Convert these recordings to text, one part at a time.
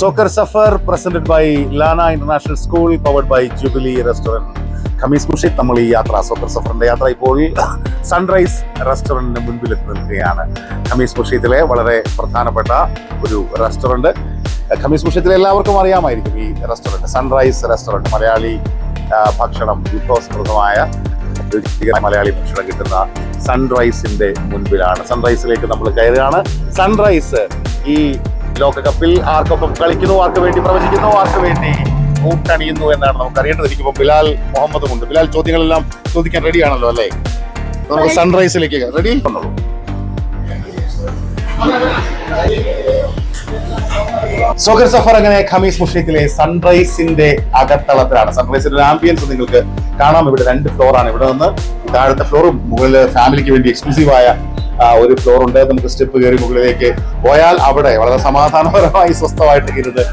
Soccer Suffer presented by Lana International School, powered by Jubilee Restaurant. Khamis Mushid നമ്മൾ ഈ യാത്ര soccer സഫറിന്റെ യാത്ര ഇപ്പോൾ സൺറൈസ് റെസ്റ്റോറന്റിന് മുൻപിലെത്തി നിൽക്കുകയാണ്. ഖമീസ് മുഷീദിലെ വളരെ പ്രധാനപ്പെട്ട ഒരു റെസ്റ്റോറന്റ്. ഖമീസ് മുഷീദിലെ എല്ലാവർക്കും അറിയാമായിരിക്കും ഈ റെസ്റ്റോറന്റ്, സൺറൈസ് റെസ്റ്റോറന്റ്. മലയാളി ഭക്ഷണം, വിഭവസമൃദ്ധമായ മലയാളി ഭക്ഷണം കിട്ടുന്ന സൺറൈസിന്റെ മുൻപിലാണ്. സൺറൈസിലേക്ക് നമ്മൾ കയറുകയാണ്. സൺറൈസ് ഈ ലോകകപ്പിൽ ആർക്കൊപ്പം കളിക്കുന്നു, ആർക്ക് വേണ്ടി പ്രവചിക്കുന്നു, ആർക്ക് വേണ്ടി കൂട്ടണിയുന്നു എന്നാണ് നമുക്ക് അറിയേണ്ടത്. എനിക്കിപ്പോൾ ബിലാൽ മുഹമ്മദും ഉണ്ട്. ബിലാൽ ചോദ്യങ്ങളെല്ലാം ചോദിക്കാൻ റെഡിയാണല്ലോ അല്ലേ? നമുക്ക് സൺറൈസിലേക്ക് റെഡി. സോക്കർ സഫർ അങ്ങനെ ഖമീസ് മുഷീദിലെ സൺറൈസിന്റെ അകത്തളത്തിലാണ്. സൺറൈസിന്റെ ആംബിയൻസ് നിങ്ങൾക്ക് കാണാം. ഇവിടെ 2 ഫ്ലോറാണ്. ഇവിടെ നിന്ന് താഴത്തെ ഫ്ലോറും മുകളിൽ ഫാമിലിക്ക് വേണ്ടി എക്സ്ക്ലൂസീവായ ഒരു ഫ്ലോർ ഉണ്ട്. നമുക്ക് സ്റ്റെപ്പ് കയറി മുകളിലേക്ക് പോയാൽ അവിടെ വളരെ സമാധാനപരമായി സ്വസ്ഥമായിട്ട് ഇരുന്ന്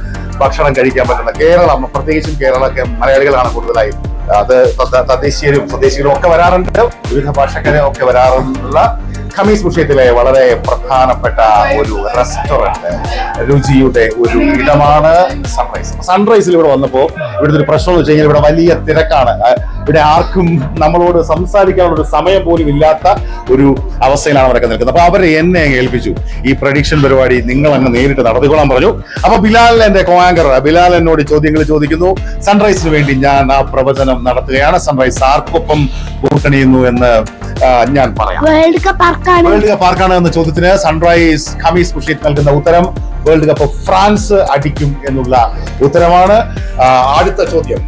ഭക്ഷണം കഴിക്കാൻ പറ്റുന്ന കേരളം, പ്രത്യേകിച്ചും കേരളമൊക്കെ മലയാളികളാണ് കൂടുതലായി. അത് തദ്ദേശീയരും സ്വദേശികളും ഒക്കെ വരാറുണ്ട്, വിവിധ ഭാഷക്കാരെ ഒക്കെ വരാറുള്ള ഖമീസ് മുഷീദിലെ വളരെ പ്രധാനപ്പെട്ട ഒരു റെസ്റ്റോറന്റ്, രുചിയുടെ ഒരു ഇടമാണ് സൺറൈസ്. സൺറൈസിൽ ഇവിടെ വന്നപ്പോൾ ഇവിടുത്തെ ഒരു പ്രശ്നം എന്ന് വെച്ച് കഴിഞ്ഞാൽ ഇവിടെ വലിയ തിരക്കാണ്. ഇവിടെ ആർക്കും നമ്മളോട് സംസാരിക്കാനുള്ള ഒരു സമയം പോലും ഇല്ലാത്ത ഒരു അവസ്ഥയിലാണ് അവരൊക്കെ നിൽക്കുന്നത്. അപ്പൊ അവരെ എന്നെ ഏൽപ്പിച്ചു ഈ പ്രഡിക്ഷൻ പരിപാടി നിങ്ങൾ അങ്ങ് നേരിട്ട് നടത്തിക്കൊള്ളാൻ പറഞ്ഞു. അപ്പൊ ബിലാൽ എന്റെ കോയാങ്കർ, ബിലാൽ എന്നോട് ചോദ്യങ്ങൾ ചോദിക്കുന്നു. സൺറൈസിന് വേണ്ടി ഞാൻ ആ പ്രവചനം നടത്തുകയാണ്. സൺറൈസ് ആർക്കൊപ്പം കൂട്ടണിയുന്നു എന്ന് ഞാൻ പറയാം. വേൾഡ് കപ്പ് ആർക്കാണ് എന്ന ചോദ്യത്തിന് സൺറൈസ് ഖമീസ് മുഷീദ് നൽകുന്ന ഉത്തരം വേൾഡ് കപ്പ് ഫ്രാൻസ് അടിക്കും എന്നുള്ള ഉത്തരമാണ്. അടുത്ത ചോദ്യം,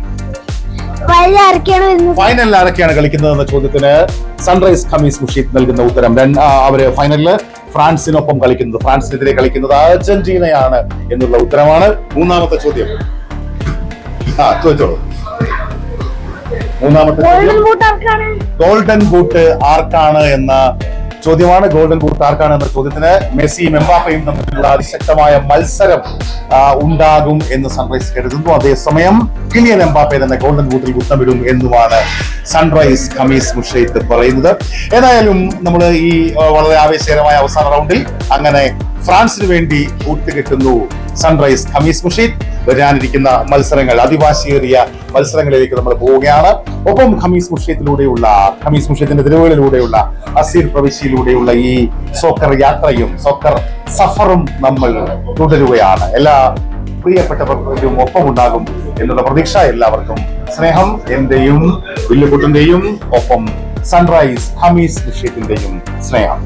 ഫൈനലിൽ ആരൊക്കെയാണ് കളിക്കുന്നത് എന്ന ചോദ്യത്തിന് സൺറൈസ് ഖമീസ് മുഷീദ് നൽകുന്ന ഉത്തരം അവര് ഫൈനലില് ഫ്രാൻസിനൊപ്പം കളിക്കുന്നത്, ഫ്രാൻസിനെതിരെ കളിക്കുന്നത് അർജന്റീനയാണ് എന്നുള്ള ഉത്തരമാണ്. മൂന്നാമത്തെ ചോദ്യം, ചോദിച്ചോളൂ. മൂന്നാമത്തെ ഗോൾഡൻ ബൂട്ട് ആർക്കാണ് എന്ന ചോദ്യമാണ്. ഗോൾഡൻ ബൂട്ട് ആർക്കാണ് എന്ന ചോദ്യത്തിന് മെസ്സിയും എംബാപ്പയും തമ്മിലുള്ള അതിശക്തമായ മത്സരം ഉണ്ടാകും എന്ന് സൺറൈസ് കരുതുന്നു. അതേസമയം കിലിയൻ എംബാപ്പെ തന്നെ ഗോൾഡൻ ബൂട്ടിൽ കുത്തമിടും എന്നുമാണ് സൺറൈസ് ഖമീസ് മുഷീദ് പറയുന്നത്. ഏതായാലും നമ്മൾ ഈ വളരെ ആവേശകരമായ അവസാന റൗണ്ടിൽ അങ്ങനെ ഫ്രാൻസിന് വേണ്ടി കൂട്ടുകെട്ടുന്നു സൺറൈസ് ഖമീസ് മുഷീദ്. വരാനിരിക്കുന്ന മത്സരങ്ങൾ, അതിവാശിയേറിയ മത്സരങ്ങളിലേക്ക് നമ്മൾ പോവുകയാണ്. ഒപ്പം ഖമീസ് മുഷീദിന്റെ തെരുവുകളിലൂടെയുള്ള അസീർ പ്രവിശ്യയിലൂടെയുള്ള ഈ സോക്കർ യാത്രയും സോക്കർ സഫറും നമ്മൾ തുടരുകയാണ്. എല്ലാ പ്രിയപ്പെട്ടവർക്കും ഒപ്പം ഉണ്ടാകും എന്നുള്ള പ്രതീക്ഷ. എല്ലാവർക്കും സ്നേഹം. എന്റെയും വില്ലുകുട്ടന്റെയും ഒപ്പം സൺറൈസ് ഖമീസ് മുഷീദിന്റെയും സ്നേഹം.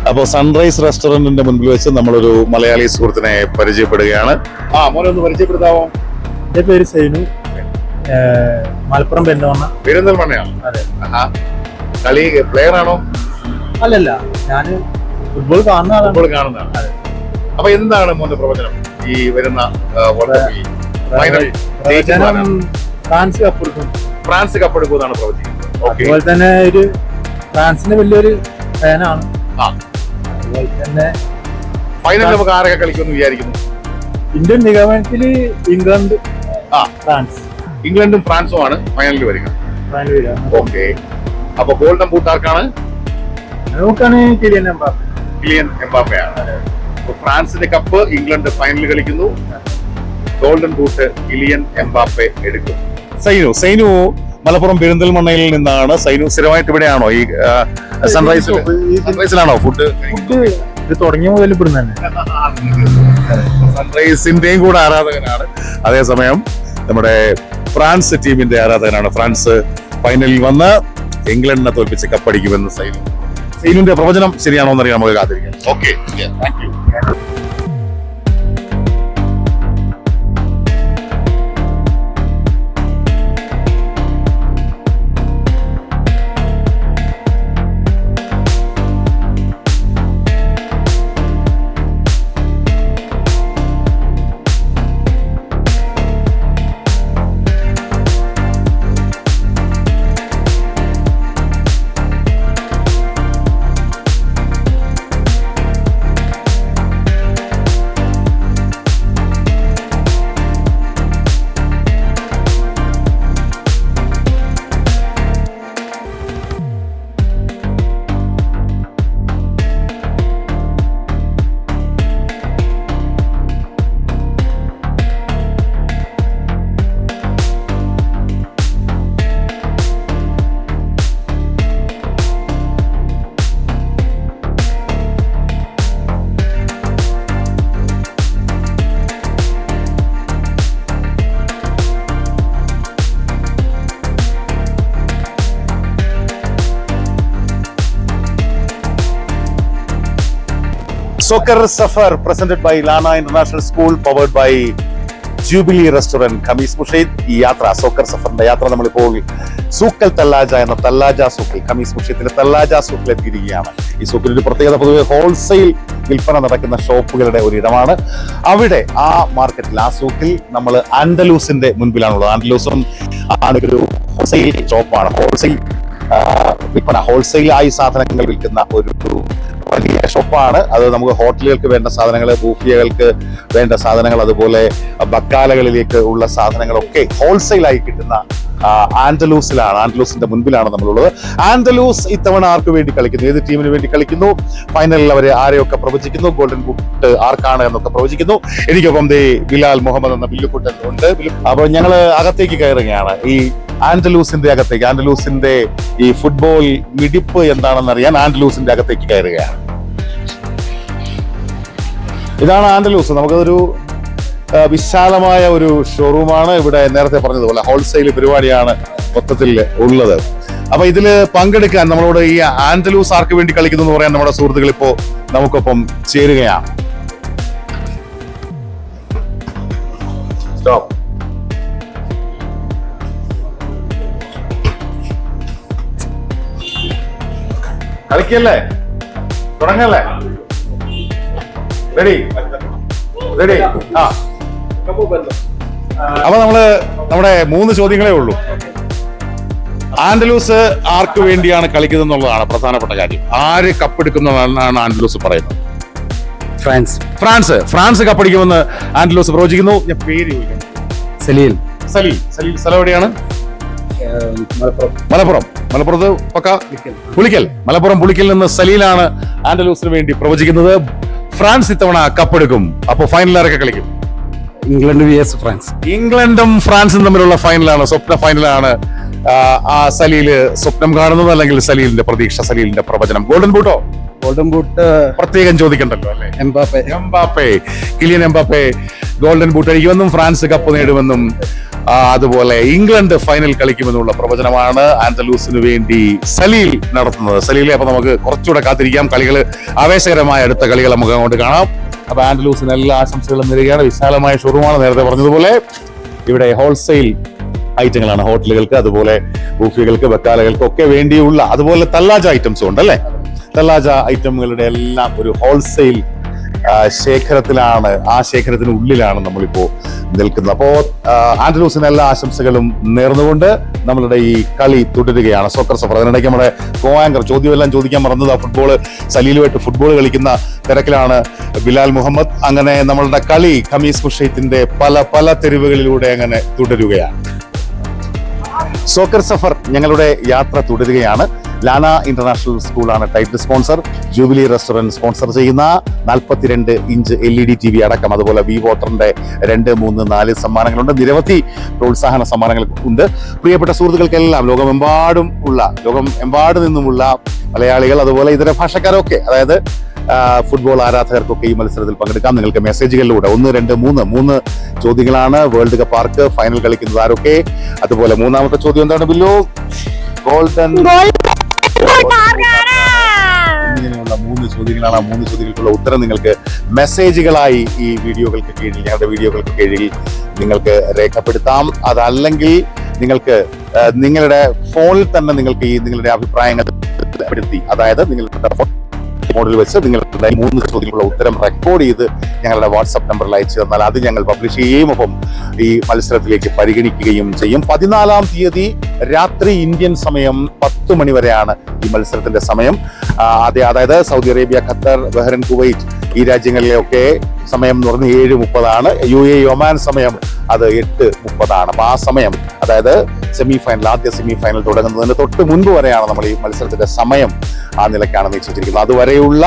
അപ്പോൾ സൺറൈസ് റെസ്റ്റോറന്റിന്റെ മുൻപിൽ വെച്ച് നമ്മളൊരു മലയാളി സുഹൃത്തിനെ പരിചയപ്പെടുകയാണ്. മോനെ ഒന്ന് പരിചയപ്പെടുത്താവോ? എന്റെ പേര് സൈനു, മലപ്പുറം പെരിന്തൽമണ്ണയാണ്. അതെ. കളി പ്ലെയർ ആണോ? അല്ലല്ല, ഞാൻ ഫുട്ബോൾ കാണുന്നതാണ്. അതെ. അപ്പൊ എന്താണ് മോന്റെ പ്രവചനം ഈ വരുന്ന ഫ്രാൻസ് കപ്പെടുക്കും? ഫ്രാൻസ് കപ്പെടുക്കുമെന്നാണ് പ്രവചിക്കുന്നത്. അതുപോലെ തന്നെ ഒരു ഫ്രാൻസിന്റെ വലിയൊരു ഫാനാണ്. അതുപോലെ തന്നെ ഫൈനലിൽ നമുക്ക് ആരൊക്കെ കളിക്കുമെന്ന് വിചാരിക്കുന്നു? ഇന്ത്യൻ നിഗമനത്തില് ഇംഗ്ലണ്ടും ഫ്രാൻസും ആണ് ഫൈനലിൽ വരിക. ഓക്കെ. അപ്പൊ ഗോൾഡൻ ബൂട്ട് ആർക്കാണ്? കിലിയൻ എംബാപ്പയാണ്. ഫ്രാൻസിന്റെ കപ്പ് ഇംഗ്ലണ്ട് ഫൈനലിൽ കളിക്കുന്നു. ഗോൾഡൻ ബൂട്ട് കിലിയൻ എംബാപ്പെ എടുക്കും. സൈനു മലപ്പുറം പെരിന്തൽമണ്ണയിൽ നിന്നാണ്. സൈനു സ്ഥിരമായിട്ട് ഇവിടെയാണോ ഈ സൺറൈസിലാണോ ഫുഡ് ഇത് തുടങ്ങിയ മുതൽ ഇവിടുന്ന് തന്നെ? സൺറൈസിന്റെയും കൂടെ ആരാധകനാണ്, അതേസമയം നമ്മുടെ ഫ്രാൻസ് ടീമിന്റെ ആരാധകനാണ്. ഫ്രാൻസ് ഫൈനലിൽ വന്ന് ഇംഗ്ലണ്ടിനെ തോൽപ്പിച്ച് കപ്പടിക്കുമെന്ന് സൈനുവിന്റെ പ്രവചനം ശരിയാണോ എന്നറിയാൻ നമുക്ക് കാത്തിരിക്കാം. Okay, thank you. Soccer Safar presented by Lana International School, powered by Jubilee Restaurant, Khamis മുഷൈദ്. ഈ യാത്ര സോക്കർ സഫറിന്റെ യാത്ര നമ്മളിപ്പോൾ സൂക്കൽ തല്ലാജ എന്ന തല്ലാജ സൂക്കിൽ, ഖമീസ് മുഷൈദിലെ തല്ലാജ സൂക്കിൽ എത്തിയിരിക്കുകയാണ്. ഈ സൂക്കിൽ ഒരു പ്രത്യേകത, പൊതുവെ ഹോൾസെയിൽ വിൽപ്പന നടക്കുന്ന ഷോപ്പുകളുടെ ഒരിടമാണ്. അവിടെ ആ മാർക്കറ്റിൽ, ആ സൂക്കിൽ നമ്മൾ ആൻഡലൂസിന്റെ മുൻപിലാണുള്ളത്. ആൻഡലൂസും ആണ് ഒരു ഹോൾസെയിൽ ഷോപ്പാണ്. ഹോൾസെയിൽ വിൽപ്പന, ഹോൾസെയിലായി സാധനങ്ങൾ വിൽക്കുന്ന ഒരു വലിയ ഷോപ്പാണ്. അത് നമുക്ക് ഹോട്ടലുകൾക്ക് വേണ്ട സാധനങ്ങൾ, ബൂഫിയകൾക്ക് വേണ്ട സാധനങ്ങൾ, അതുപോലെ ബക്കാലകളിലേക്ക് ഉള്ള സാധനങ്ങളൊക്കെ ഹോൾസെയിലായി കിട്ടുന്ന ആൻഡലൂസിലാണ്, ആൻഡലൂസിന്റെ മുൻപിലാണ് നമ്മളുള്ളത്. ആൻഡലൂസ് ഇത്തവണ ആർക്ക് വേണ്ടി കളിക്കുന്നു, ഏത് ടീമിന് വേണ്ടി കളിക്കുന്നു, ഫൈനലിൽ അവർ ആരെയൊക്കെ പ്രവചിക്കുന്നു, ഗോൾഡൻ ബൂട്ട് ആർക്കാണ് എന്നൊക്കെ പ്രവചിക്കുന്നു. എനിക്കൊപ്പം ദേ ബിലാൽ മുഹമ്മദ് എന്ന ബില്ലുക്കുട്ടൻ ഉണ്ട്. അപ്പോൾ ഞങ്ങൾ അകത്തേക്ക് കയറുകയാണ്, ഈ ആൻഡലൂസിന്റെ അകത്തേക്ക്. ആൻഡലൂസിന്റെ ഈ ഫുട്ബോൾ മിടിപ്പ് എന്താണെന്ന് അറിയാൻ ആൻഡലൂസിന്റെ അകത്തേക്ക് കയറുകയാണ്. ഇതാണ് ആൻഡലൂസ്. നമുക്കതൊരു വിശാലമായ ഒരു ഷോറൂമാണ്. ഇവിടെ നേരത്തെ പറഞ്ഞതുപോലെ ഹോൾസെയിൽ പരിപാടിയാണ് മൊത്തത്തിൽ ഉള്ളത്. അപ്പൊ ഇതില് പങ്കെടുക്കാൻ നമ്മളോട് ഈ ആൻഡലൂസ് ആർക്ക് വേണ്ടി കളിക്കുന്നു എന്ന് പറയാൻ നമ്മുടെ സുഹൃത്തുക്കൾ ഇപ്പോ നമുക്കൊപ്പം ചേരുകയാണ്. സ്റ്റോപ്പ്. കളിക്കല്ലേ, തുടങ്ങല്ലേ? Ready ready. ആ, അപ്പൊ നമ്മുടെ 3 ചോദ്യങ്ങളേ ഉള്ളൂ. ആൻഡലൂസ് ആർക്ക് വേണ്ടിയാണ് കളിക്കുന്നത് എന്നുള്ളതാണ് പ്രധാനപ്പെട്ട കാര്യം. ആര് കപ്പെടുക്കുന്നതാണ് ആൻഡലൂസ് പറയുന്നത്? ഫ്രാൻസ് കപ്പടിക്കുമെന്ന് ആൻഡലൂസ് പ്രവചിക്കുന്നു. ഞാൻ പേര് ചോദിക്കാം. സലീൽ. സ്ഥലം എവിടെയാണ്? മലപ്പുറത്ത് പക്ക പുളിക്കൽ. മലപ്പുറം പുളിക്കൽ നിന്ന് സലീലാണ് ആൻഡലൂസിന് വേണ്ടി പ്രവചിക്കുന്നത്. ഫ്രാൻസ് ഇത്തവണ കപ്പെടുക്കും. അപ്പൊ ഫൈനൽ ആരൊക്കെ കളിക്കും? ഇംഗ്ലണ്ടും ഫ്രാൻസും തമ്മിലുള്ള ഫൈനലാണ്, സ്വപ്ന ഫൈനലാണ്. ആ സലീല് സ്വപ്നം കാണുന്നത്, അല്ലെങ്കിൽ സലീലിന്റെ പ്രതീക്ഷ, സലീലിന്റെ പ്രവചനം. ഗോൾഡൻ ബൂട്ട് പ്രത്യേകം ചോദിക്കണ്ടല്ലോ അല്ലെ? കിലിയൻ എംബാപ്പെ ഗോൾഡൻ ബൂട്ട് അടിക്കുമെന്നും ഫ്രാൻസ് കപ്പ് നേടുമെന്നും അതുപോലെ ഇംഗ്ലണ്ട് ഫൈനൽ കളിക്കുമെന്നുള്ള പ്രവചനമാണ് ആൻഡലൂസിന് വേണ്ടി സലീൽ നടത്തുന്നത്. സലീലെ, അപ്പൊ നമുക്ക് കുറച്ചുകൂടെ കാത്തിരിക്കാം. കളികൾ ആവേശകരമായ അടുത്ത കളികൾ നമുക്ക് അങ്ങോട്ട് കാണാം. അപ്പൊ ആൻഡലൂസിന് എല്ലാ ആശംസകളും നേരുകയാണ്. വിശാലമായ ഷോറൂമാണ്. നേരത്തെ പറഞ്ഞതുപോലെ ഇവിടെ ഹോൾസെയിൽ ഐറ്റങ്ങളാണ് ഹോട്ടലുകൾക്ക്, അതുപോലെ ബൂഫികൾക്ക്, ബക്കാലകൾക്ക് ഒക്കെ വേണ്ടിയുള്ള, അതുപോലെ തല്ലാജ ഐറ്റംസും ഉണ്ട് അല്ലെ? തല്ലാജ ഐറ്റമുകളുടെ എല്ലാം ഒരു ഹോൾസെയിൽ ശേഖരത്തിലാണ്, ആ ശേഖരത്തിന് ഉള്ളിലാണ് നമ്മളിപ്പോ നിൽക്കുന്നത്. അപ്പോ ആൻഡലൂസിന് എല്ലാ ആശംസകളും നേർന്നുകൊണ്ട് നമ്മളുടെ ഈ കളി തുടരുകയാണ്. സോക്കർ സഫർ. അതിനിടയ്ക്ക് നമ്മുടെ കോയാങ്കർ ചോദ്യമെല്ലാം ചോദിക്കാൻ മറന്നത്, ഫുട്ബോൾ സലീലുമായിട്ട് ഫുട്ബോൾ കളിക്കുന്ന തിരക്കിലാണ് ബിലാൽ മുഹമ്മദ്. അങ്ങനെ നമ്മളുടെ കളി ഖമീസ് മുഷൈത്തിന്റെ പല തെരുവുകളിലൂടെ അങ്ങനെ തുടരുകയാണ്. സോക്കർ സഫർ ഞങ്ങളുടെ യാത്ര തുടരുകയാണ്. ലാന ഇന്റർനാഷണൽ സ്കൂളാണ് title sponsor. Jubilee restaurant sponsor ചെയ്യുന്ന 42 ഇഞ്ച് LED TV അടക്കം, അതുപോലെ വി വാട്ടറിന്റെ 2, 3, 4 സമ്മാനങ്ങളുണ്ട്. നിരവധി പ്രോത്സാഹന സമ്മാനങ്ങൾ ഉണ്ട്. പ്രിയപ്പെട്ട സുഹൃത്തുക്കൾക്കെല്ലാം ലോകമെമ്പാടും നിന്നുമുള്ള മലയാളികൾ, അതുപോലെ ഇതര ഭാഷക്കാരൊക്കെ, അതായത് ഫുട്ബോൾ ആരാധകർക്കൊക്കെ ഈ മത്സരത്തിൽ പങ്കെടുക്കാം. നിങ്ങൾക്ക് മെസ്സേജുകളിലൂടെ 1, 2, 3 ചോദ്യങ്ങളാണ്. വേൾഡ് കപ്പ് ആർക്ക്, ഫൈനൽ കളിക്കുന്നത് ആരൊക്കെ, അതുപോലെ 3ാമത്തെ ചോദ്യം എന്താണ് ബില്ലോ? ഗോൾഡൻ. ഇങ്ങനെയുള്ള 3 ചോദ്യങ്ങളാണ്. ആ 3 ചോദ്യങ്ങൾക്കുള്ള ഉത്തരം നിങ്ങൾക്ക് മെസ്സേജുകളായി ഈ വീഡിയോകൾക്ക് കീഴിൽ, ഞങ്ങളുടെ വീഡിയോകൾക്ക് കീഴിൽ നിങ്ങൾക്ക് രേഖപ്പെടുത്താം. അതല്ലെങ്കിൽ നിങ്ങൾക്ക് നിങ്ങളുടെ ഫോണിൽ തന്നെ നിങ്ങൾക്ക് ഈ നിങ്ങളുടെ അഭിപ്രായങ്ങൾ രേഖപ്പെടുത്തി, അതായത് നിങ്ങളുടെ മോഡിൽ വെച്ച് നിങ്ങളുടെ 3 ചോദ്യങ്ങളുള്ള ഉത്തരം റെക്കോർഡ് ചെയ്ത് ഞങ്ങളുടെ വാട്സ്ആപ്പ് നമ്പറിൽ അയച്ചു തന്നാൽ അത് ഞങ്ങൾ പബ്ലിഷ് ചെയ്യുകയും ഒപ്പം ഈ മത്സരത്തിലേക്ക് പരിഗണിക്കുകയും ചെയ്യും. 14-ാം തീയതി രാത്രി ഇന്ത്യൻ സമയം 10 മണി വരെയാണ് ഈ മത്സരത്തിന്റെ സമയം. അതായത് Saudi Arabia, Qatar, Bahrain, Kuwait ഈ രാജ്യങ്ങളിലെയൊക്കെ സമയം എന്ന് പറഞ്ഞ് 7:30. UAE, ഒമാൻ സമയം അത് 8:30. അപ്പൊ ആ സമയം, അതായത് ആദ്യ സെമി ഫൈനൽ തുടങ്ങുന്നതിന് തൊട്ട് മുൻപ് വരെയാണ് നമ്മൾ ഈ മത്സരത്തിന്റെ സമയം ആ നിലയ്ക്കാണ് നിശ്ചയിച്ചിരിക്കുന്നത്. അതുവരെയുള്ള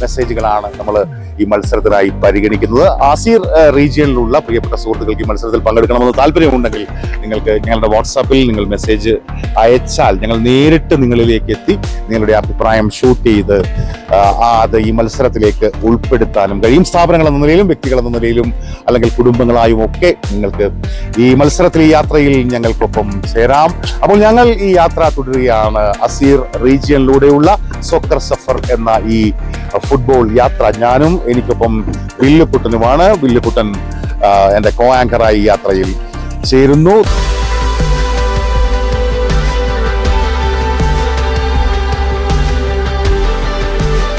മെസ്സേജുകളാണ് നമ്മൾ ഈ മത്സരത്തിനായി പരിഗണിക്കുന്നത്. ആസിർ റീജിയനിലുള്ള പ്രിയപ്പെട്ട സുഹൃത്തുക്കൾക്ക് ഈ മത്സരത്തിൽ പങ്കെടുക്കണമെന്ന് താല്പര്യമുണ്ടെങ്കിൽ നിങ്ങൾക്ക് ഞങ്ങളുടെ വാട്സാപ്പിൽ നിങ്ങൾ മെസ്സേജ് അയച്ചാൽ ഞങ്ങൾ നേരിട്ട് നിങ്ങളിലേക്ക് എത്തി നിങ്ങളുടെ അഭിപ്രായം ഷൂട്ട് ചെയ്ത് അത് ഈ മത്സരത്തിലേക്ക് ഉൾപ്പെടുത്താനും കഴിയും. സ്ഥാപനങ്ങൾ എന്ന നിലയിലും വ്യക്തികൾ എന്ന നിലയിലും അല്ലെങ്കിൽ കുടുംബങ്ങളായും ഒക്കെ നിങ്ങൾക്ക് ഈ മത്സരത്തിൽ ഈ യാത്രയിൽ ഞങ്ങൾക്കൊപ്പം ചേരാം. അപ്പോൾ ഞങ്ങൾ ഈ യാത്ര തുടരുകയാണ്. അസീർ റീജിയനിലൂടെയുള്ള സോക്കർ സഫർ എന്ന ഈ ഫുട്ബോൾ യാത്ര. ഞാനും എനിക്കൊപ്പം വില്ലുക്കുട്ടനുമാണ്. വില്ലുക്കുട്ടൻ എൻ്റെ കോ ആങ്കറായി യാത്രയിൽ ചേരുന്നു.